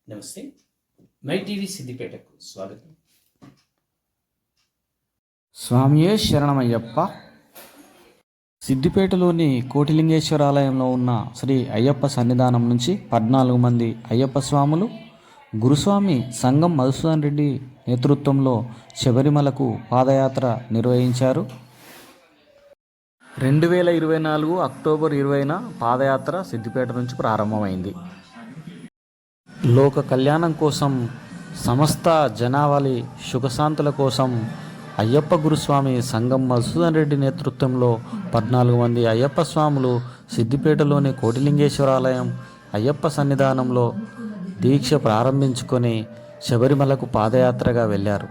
నమస్తే, my TV సిద్దిపేటకు స్వాగతం. స్వామియే శరణమయ్యప్ప. సిద్దిపేటలోని కోటిలింగేశ్వర ఆలయంలో ఉన్న శ్రీ అయ్యప్ప సన్నిధానం నుంచి 14 మంది అయ్యప్ప స్వాములు గురుస్వామి సంగం మధుసూదన్ రెడ్డి నేతృత్వంలో శబరిమలకు పాదయాత్ర నిర్వహించారు. 2024 అక్టోబర్ 20న పాదయాత్ర సిద్దిపేట నుంచి ప్రారంభమైంది. లోక కళ్యాణం కోసం, సమస్త జనావళి సుఖశాంతుల కోసం అయ్యప్ప గురుస్వామి సంగం మధుసూదన్ రెడ్డి నేతృత్వంలో 14 మంది అయ్యప్ప స్వాములు సిద్దిపేటలోని కోటిలింగేశ్వరాలయం అయ్యప్ప సన్నిధానంలో దీక్ష ప్రారంభించుకొని శబరిమలకు పాదయాత్రగా వెళ్ళారు.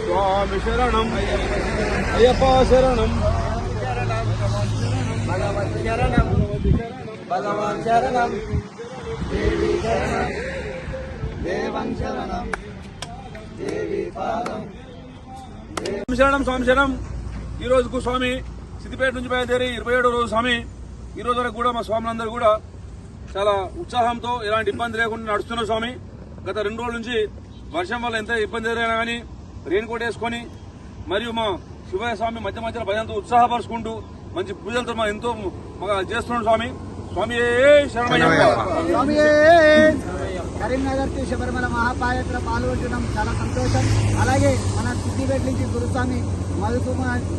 స్వామి శరణం అయ్యప్ప శరణం భగవత్ శరణం భగవాన్ శరణం దేవి శరణం దేవం శరణం దేవి పాదం శరణం స్వామి శరణం. ఈ రోజుకు స్వామి సిద్దిపేట నుంచి బయలుదేరి 27వ రోజు స్వామి. ఈ రోజు వరకు కూడా మా స్వాములందరూ కూడా చాలా ఉత్సాహంతో ఎలాంటి ఇబ్బంది లేకుండా నడుస్తున్నారు స్వామి. గత 2 రోజుల నుంచి వర్షం వల్ల ఎంత ఇబ్బంది ఎదురైనా కానీ రెయిన్ కోట్ వేసుకొని మరియు మా శివయ్య స్వామి మధ్య మధ్యలో భజనతో ఉత్సాహపరుచుకుంటూ మంచి పూజలతో మా ఎంతో చేస్తున్నాడు స్వామి. స్వామి కరీంనగర్ కి శబరిమల మహాపాదయాత్ర పాల్గొనడం చాలా సంతోషం. అలాగే మన సిద్దిపేట నుంచి గురుస్వామి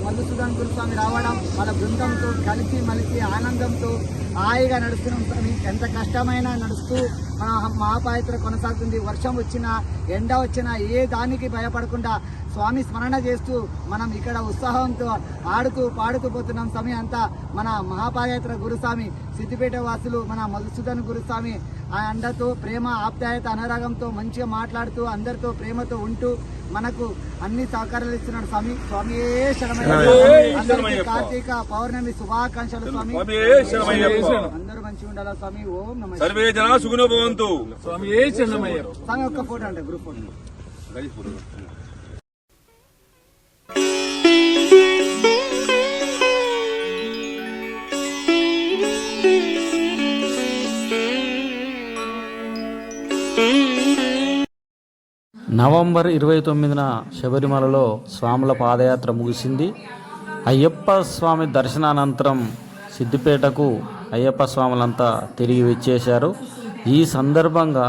మధుసూదన్ గురుస్వామి రావడం, వాళ్ళ బృందంతో కలిసి మలిసి ఆనందంతో హాయిగా నడుస్తున్నాం స్వామి. ఎంత కష్టమైనా నడుస్తూ మన మహాపాదయాత్ర కొనసాగుతుంది. వర్షం వచ్చినా, ఎండ వచ్చినా ఏ దానికి భయపడకుండా స్వామి స్మరణ చేస్తూ మనం ఇక్కడ ఉత్సాహంతో ఆడుతూ పాడుతూ పోతున్నాం స్వామి. అంతా మన మహాపాదయాత్ర గురుస్వామి సిద్దిపేట వాసులు మన మధుసూదన్ గురుస్వామి ఆ అండతో ప్రేమ ఆప్యాయత అనురాగంతో మంచిగా మాట్లాడుతూ అందరితో ప్రేమతో ఉంటూ మనకు అన్ని సహకారాలు ఇస్తున్నాడు స్వామి. స్వామియే శరణమయ్యప్ప. కార్తీక పౌర్ణమి శుభాకాంక్షలు స్వామి. అందరూ మంచిగా ఉండాలా స్వామి. ఓం నమః. సర్వే జనా సుఖినో భవంతు. స్వామియే శరణమయ్యప్ప. స్వామి ఒక్క ఫోటో అంటే గ్రూప్ ఫోటో. నవంబర్ 29న శబరిమలలో స్వాముల పాదయాత్ర ముగిసింది. అయ్యప్ప స్వామి దర్శనానంతరం సిద్దిపేటకు అయ్యప్ప స్వాములంతా తిరిగి వచ్చేశారు. ఈ సందర్భంగా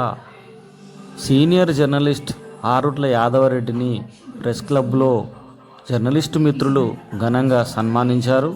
సీనియర్ జర్నలిస్ట్ ఆరుట్ల యాదవరెడ్డిని ప్రెస్ క్లబ్లో జర్నలిస్టు మిత్రులు ఘనంగా సన్మానించారు.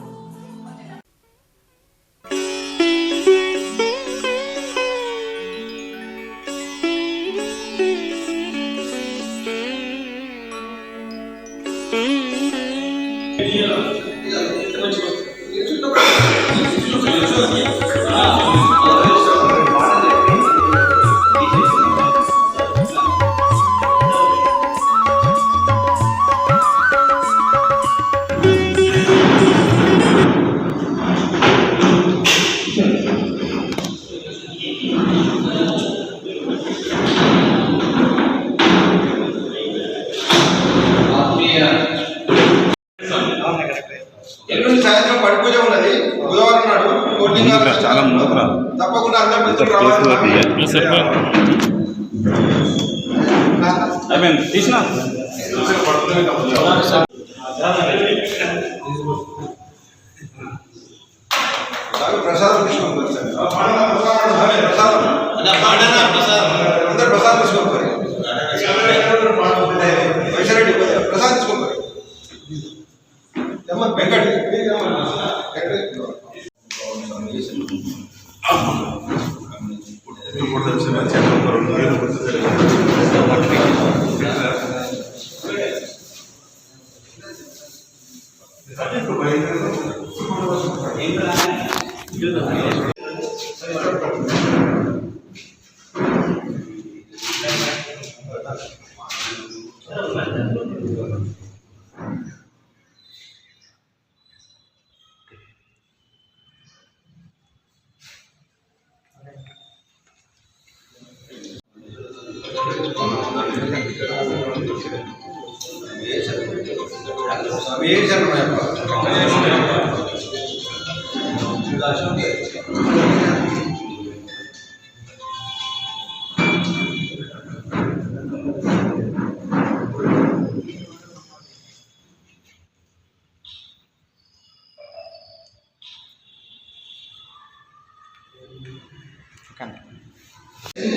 ఎల్లుండి సాయంత్రం పడి పూజ ఉన్నది. బుధవారం నాడు తప్పకుండా అందరూ ప్రసాదం తీసుకోవాలి. అందరూ ప్రసాదం తీసుకోవాలి. ప్రసాదం తీసుకోవాలి. వెంకట్ సమయ శరణమయ్యప్ప.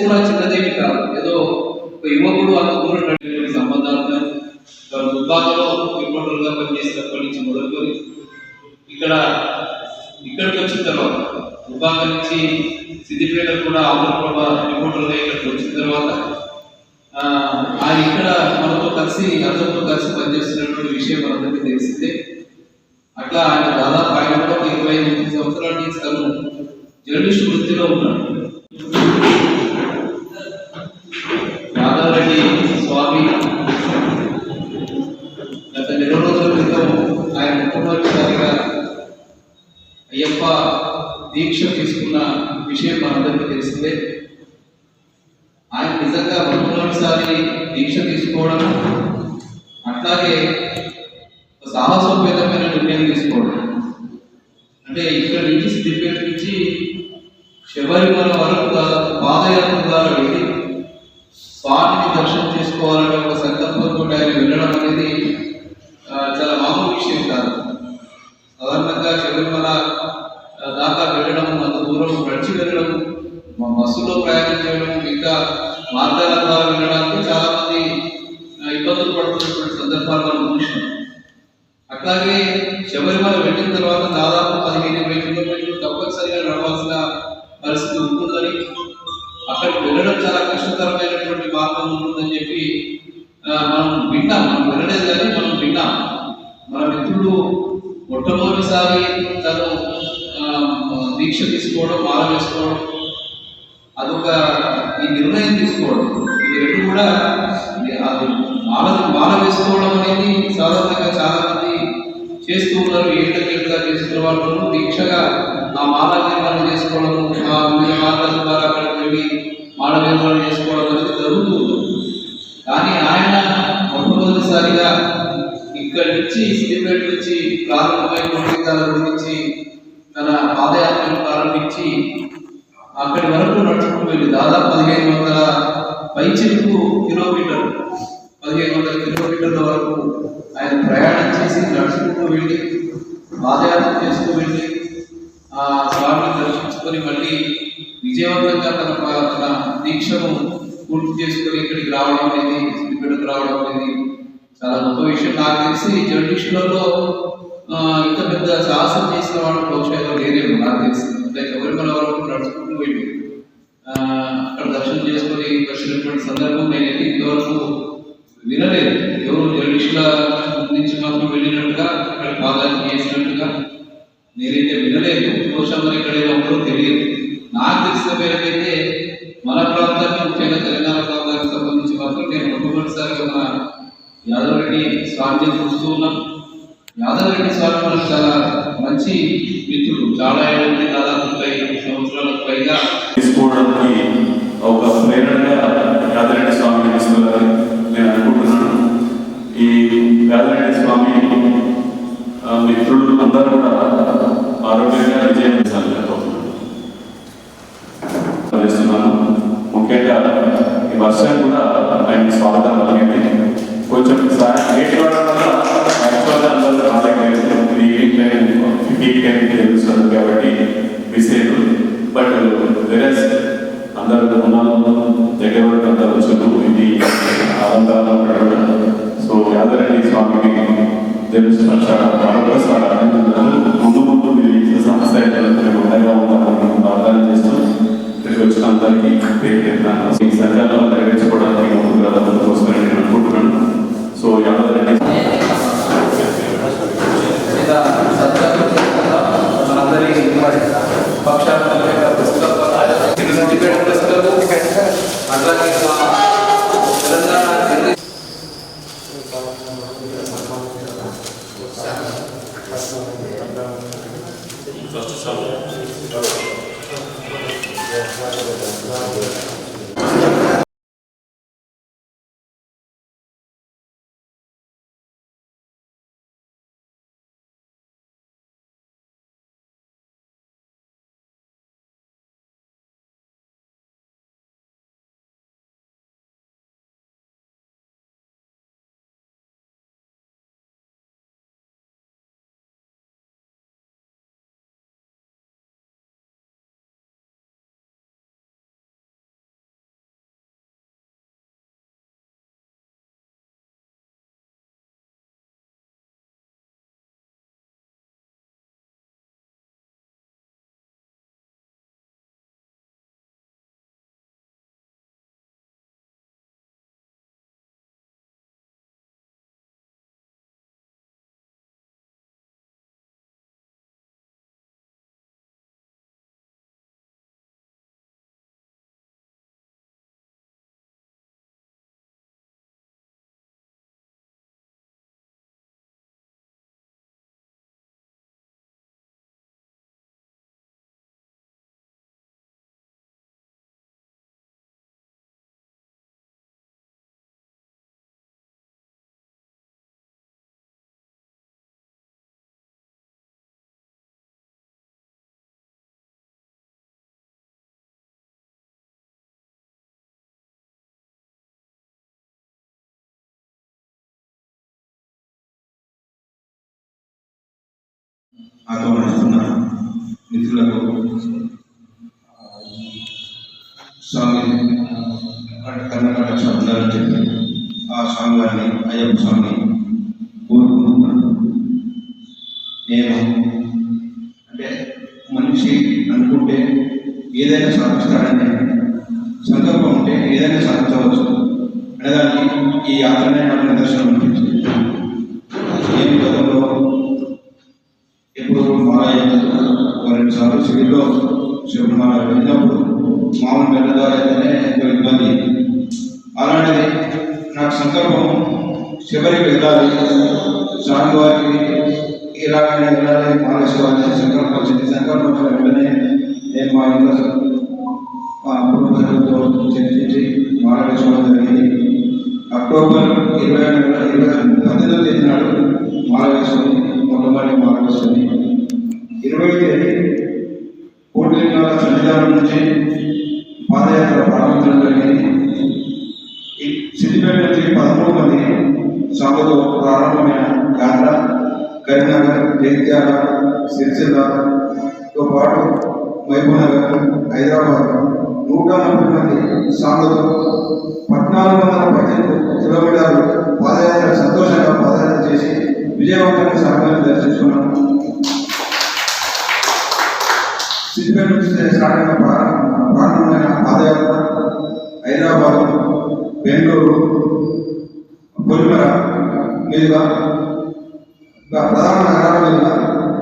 కూడా చిన్నదేమి కాదు. ఏదో ఒక యువకుడు అంత దూరం నడిపే సంబంధాలు దుబ్బాకలో రిపోర్టర్గా పనిచేసినప్పటి నుంచి మొదలుకొని ఇక్కడికి వచ్చిన తర్వాత దుబ్బాక నుంచి సిద్దిపేట కూడా ఆంధ్రప్రభ రిపోర్టర్గా ఇక్కడికి వచ్చిన తర్వాత ఆయన ఇక్కడ అందరితో కలిసి పనిచేస్తున్నటువంటి విషయం మనందరికీ తెలిసిందే. అట్లా ఆయన దాదాపు ఆయన కూడా 28 సంవత్సరాల నుంచి తను జర్నలిస్ట్ వృత్తిలో ఉన్నాడు. యాదవరెడ్డి స్వామి గత 2 రోజుల క్రితం ఆయన మొట్టమొదటిసారిగా అయ్యప్ప దీక్ష తీసుకున్న విషయం మనందరికీ తెలిసిందే. ఆయన నిజంగా మొట్టమొదటిసారి దీక్ష తీసుకోవడం, అట్లాగే సాహసోపేతమైన నిర్ణయం తీసుకోవడం, అంటే ఇక్కడ నుంచి సిద్దిపేట నుంచి శబరిమల వరకు పాదయాత్ర ద్వారా వెళ్ళి స్వామిని దర్శనం చేసుకోవాలనే ఒక సంకల్పంతో ఆయన వెళ్ళడం అనేది చాలా మామూలు విషయం కాదు. సాధారణంగా శబరిమల దాకా వెళ్ళడం, అంత దూరం నడిచి వెళ్ళడం, బస్సులో ప్రయాణం చేయడం, ఇంకా మార్గాల ద్వారా వెళ్ళడానికి చాలా మంది ఇబ్బందులు పడుతున్నటువంటి సందర్భాలు మనం చూసినాం. అట్లాగే శబరిమల వెళ్ళిన తర్వాత దాదాపు 15-20 కిలోమీటర్లు తప్పనిసరిగా నడవాల్సిన పరిస్థితి ఉంటుందని, అక్కడికి వెళ్ళడం చాలా కష్టతరమైనటువంటి మార్గం ఉంటుందని చెప్పి మనం విన్నాం. మనం వెళ్ళలేదు కానీ మనం విన్నాం. మన మిత్రుడు మొట్టమొదటిసారి తను దీక్ష తీసుకోవడం, మాల వేసుకోవడం, అదొక ఈ నిర్ణయం తీసుకోవడం, ఇది రెండు కూడా మాల వేసుకోవడం అనేది సాధారణంగా చాలా మంది చేస్తూ ఉన్నారు. ఏళ్ళకేళ్ళుగా చేస్తున్న వాళ్ళు దీక్షగా ఆ మాల నిర్మాణం చేసుకోవడం, ఆ వివిధ మార్గాల ద్వారా అక్కడికి వెళ్ళి మాల నిర్మాణం చేసుకోవడం అనేది జరుగుతుంది. కానీ ఆయన మొట్టమొదటిసారిగా ఇక్కడి నుంచి సిద్దిపేట నుంచి ప్రారంభమైనటువంటి దాని గురించి తన పాదయాత్రను ప్రారంభించి అక్కడి వరకు నడుచుకుంటూ వెళ్ళి దాదాపు 1500 పైచిలకు కిలోమీటర్లు 1500 కిలోమీటర్ల వరకు ఆయన ప్రయాణం చేసి నడుచుకుంటూ వెళ్ళి పాదయాత్ర చేస్తూ వెళ్ళి ఆ స్వామిని దర్శించుకొని మళ్ళీ విజయవంతంగా తన దీక్షను పూర్తి చేసుకొని ఇక్కడికి రావడం అనేది, సిద్దిపేటకు రావడం అనేది చాలా గొప్ప విషయం. నాకు తెలిసి జర్నలిస్టులలో ఇంత పెద్ద సాహసం చేసిన వాళ్ళు బహుశా లేరేమో నాకు తెలిసి. అంటే శబరిమల వరకు నడుచుకుంటూ వెళ్ళి అక్కడ దర్శనం చేసుకొని వచ్చినటువంటి సందర్భం నేనైతే ఇంతవరకు వినలేదు. ఎవరు జర్నలిస్టుల నుంచి మాత్రం వెళ్ళినట్టుగా అక్కడ పాదాలు చేసినట్టుగా నేనైతే వినలేదు. బహుశా మరి ఇక్కడ ఏదో తెలియదు. నాకు తెలిసిన పేరుకైతే మన ప్రాంతానికి, ముఖ్యంగా తెలంగాణ ప్రాంతానికి సంబంధించి మాత్రం నేను మొట్టమొదటిసారిగా మన యాదవరెడ్డి స్వామిని చూస్తూ ఉన్నాం. యాదవరెడ్డి స్వామి మనకు చాలా మంచి మిత్రుడు. చాలా ఏళ్ళకి దాదాపు 30 సంవత్సరాలకు పైగా తీసుకోవడానికి ఒక ప్రేరణగా యాదవరెడ్డి స్వామిని తీసుకోవాలని నేను అనుకుంటున్నాను. ఈ యాదవరెడ్డి స్వామి మిత్రులు అందరూ కూడా ఆరోగ్యంగా విజయం చేస్తున్నాను. ముఖ్యంగా ఈ వర్షం కూడా ఆయన స్వాగతం కలిగింది. కొంచెం లేట్ కావడం వల్ల యాక్చువల్గా అందరూ తెలుస్తుంది కాబట్టి మిస్ అయ్యారు. బట్ వేరే అందరూ ఉన్నాను దగ్గర వరకు అందరూ వచ్చారు. ఇది అలంకారం. సో యాదవరెడ్డి స్వామికి తెలుసు ముందు ముందు మీరు ఇచ్చిన సమస్య ఉండగా ఉంటారని ప్రార్థన చేస్తూ ఇక్కడికి వచ్చిన అందరికీ ఈ సంఘాలను నెరవేర్చుకోవడానికి వస్తారని నేను అనుకుంటున్నాను. సో యాదవరెడ్డి మనందరి పక్షాలు అట్లాగే తెలంగాణ ఆగమనిస్తున్న మిత్రులకు స్వామి కర్ణాటక ఉండాలని చెప్పి ఆ స్వామి వారిని అయ్యప్ప స్వామిని కోరుకుంటున్నాను. నేను అంటే మనిషి అనుకుంటే ఏదైనా సాధిస్తాడనే సంకల్పం ఉంటే ఏదైనా సాధించవచ్చు అనేదానికి ఈ యాత్రనే నాకు నిదర్శనం అనిపించింది. నేను గతంలో ఎప్పుడు మాలయ్య రెండు సార్లు సివిల్లో శబరిమల వెళ్ళినప్పుడు మామూలు మెల్ల ద్వారా అయితేనే ఎంతో ఇబ్బంది. అలాంటిది నాకు సంకల్పం శబరికి వెళ్ళాలి, స్వామివారికి ఇలాగనే వెళ్ళాలి, మాలేశ్వరాన్ని సంకల్పం వచ్చింది. సంకల్పం వచ్చిన వెంటనే నేను మా ఇంట్లో కుటుంబ సభ్యులతో చర్చించి మాలేశ్వరం జరిగింది. అక్టోబర్ 19వ తేదీ నాడు మాల వేసుకొని మొట్టమొదటి మాల వేసుకొని 20వ తేదీ కోటిలింగాల సన్నిధానం నుంచి పాదయాత్ర ప్రారంభించడం జరిగింది. ఈ సిద్దిపేట నుంచి 13 మంది సాగుతో ప్రారంభమైన యాత్ర కరీంనగర్, జగిత్యాల, సిరిసిల్లతో పాటు మహబూబ్నగర్, హైదరాబాద్ 140 మంది సాగుతో 1418 కిలోమీటర్లు పాదయాత్ర సంతోషంగా పాదయాత్ర చేసి విజయవంతంగా స్వామివారిని దర్శించుకున్నాం. సిద్దిపేట నుంచి స్టార్ట్ అయిన ప్రారంభమైన పాదయాత్ర హైదరాబాద్, బెంగళూరు, పొలిమర మీదుగా ప్రధాన నగరాల మీదుగా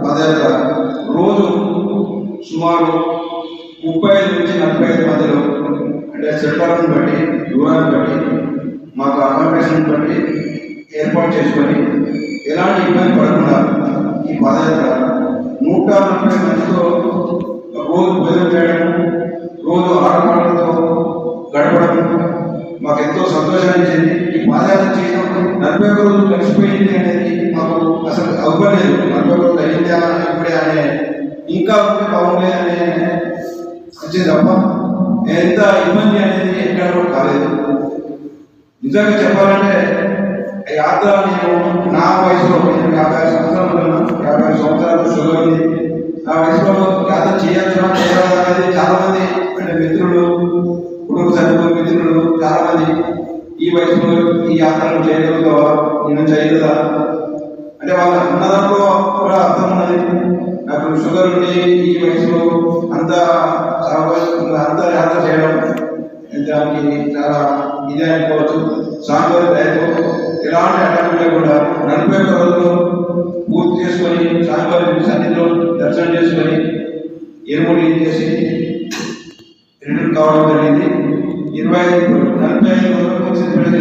పాదయాత్ర రోజు సుమారు 35 నుంచి 45 మధ్యలో, అంటే సెంటర్లను బట్టి దూరాన్ని బట్టి మాకు అకామిడేషన్ బట్టి ఏర్పాటు చేసుకొని ఎలాంటి ఇబ్బంది పడకుండా ఈ పాదయాత్ర 140 మందితో రోజు భోజనం చేయడం, రోజు ఆటపాటలతో గడపడం మాకు ఎంతో సంతోషాన్ని ఇచ్చింది. ఈ పాదయాత్ర చేసినప్పుడు 41 రోజులు కలిసిపోయింది అనేది మాకు అసలు అవ్వలేదు. 41 రోజులు అయిందా ఇప్పుడే అనే, ఇంకా ఉంటే బాగుండే అనే వచ్చింది తప్ప ఎంత ఇబ్బంది అనేది ఎక్కడ కూడా కాలేదు. నిజంగా చెప్పాలంటే యాత్ర నేను నా వయసులో 50 సంవత్సరాలు షుగర్ ఉంది. నా వయసులో యాత్ర చేయొచ్చునా చేయరాదా అనేది చాలామంది అంటే మిత్రులు, కుటుంబ సభ్యులు, మిత్రులు చాలామంది ఈ వయసులో ఈ యాత్రను చేయగలుగుతావా, నేను చేయగలదా అంటే వాళ్ళు అన్నదాంట్లో కూడా అర్థం ఉన్నది. నాకు షుగర్ ఉండి ఈ వయసులో అంత యాత్ర చేయడం దానికి చాలా ఇదే అనుకోవచ్చు. స్వామివారి దయతో ఎలాంటి అడ్డంకులు లేకుండా 41 రోజులు పూర్తి చేసుకొని స్వామివారి సన్నిధిలో దర్శనం చేసుకొని ఎరుముడి చేసి రిటర్న్ కావడం జరిగింది. 45 రోజులకు సిద్ధిపేట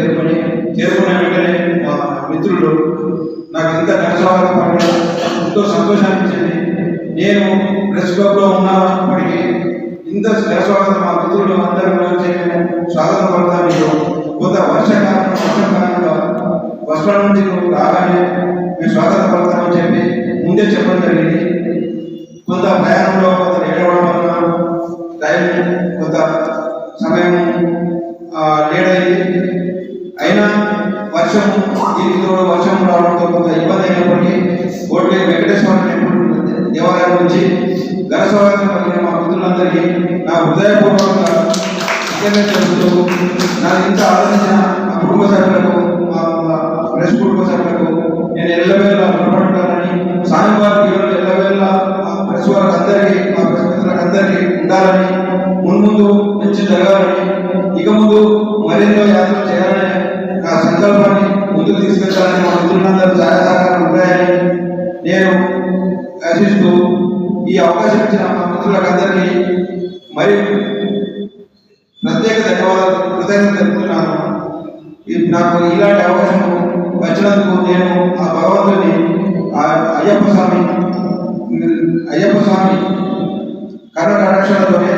చేరుకున్న వెంటనే మా మిత్రులు నాకు ఇంత ఘనస్వాగతం పడడం ఎంతో సంతోషాన్ని ఇచ్చింది. నేను ప్రెస్ క్లబ్లో ఉన్నప్పటికీ ఇంత ఘనస్వాగతం మా మిత్రులు అందరూ స్వాగతం పడతాను. కొంత వర్షకాలంగా వర్షం నుంచి రాగానే మేము స్వాగతం పడతామని చెప్పి ముందే చెప్పడం జరిగింది. కొంత ప్రయాణంలో కొంత లేట్ అవ్వడం వల్ల టైం కొంత సమయం లేట్ అయింది. అయినా వర్షం దీనితో వర్షం రావడంతో కొంత ఇబ్బంది అయినప్పటికీ కోటి వెంకటేశ్వర టెంపుల్ దేవాలయం నుంచి ఘన స్వాగతం పలికిన మా మిత్రులందరికీ నా హృదయపూర్వకంగా చెబుతూ నాకు ఇంత ఆలోచించిన మా కుటుంబ సభ్యులకు, మా ప్రెస్ కుటుంబ సభ్యులకు నేను ఎల్లవేళ రుణపడతానని, స్వామివారి జీవనంలో ఎల్లవేళ మా ప్రెస్ వారికి అందరికీ, మా ప్రెస్ మిత్రులకు అందరికీ ఉండాలని, ముందు మంచి జరగాలని, ఇక ముందు మరెన్నో యాత్రలు చేయాలని నా సంకల్పాన్ని ముందుకు తీసుకెళ్తానని, మా మిత్రులందరూ సహాయ సహకారాలు ఉంటాయని నేను ఆశిస్తూ ఈ అవకాశం ఇచ్చిన మా మిత్రులకు అందరికీ మరి ప్రత్యేక ధన్యవాదాలు, కృతజ్ఞతలు తెలుపుతున్నాను. నాకు ఇలాంటి అవకాశం వచ్చినందుకు నేను ఆ భగవంతుని అయ్యప్ప స్వామి కర్ణ కటాక్షలతోనే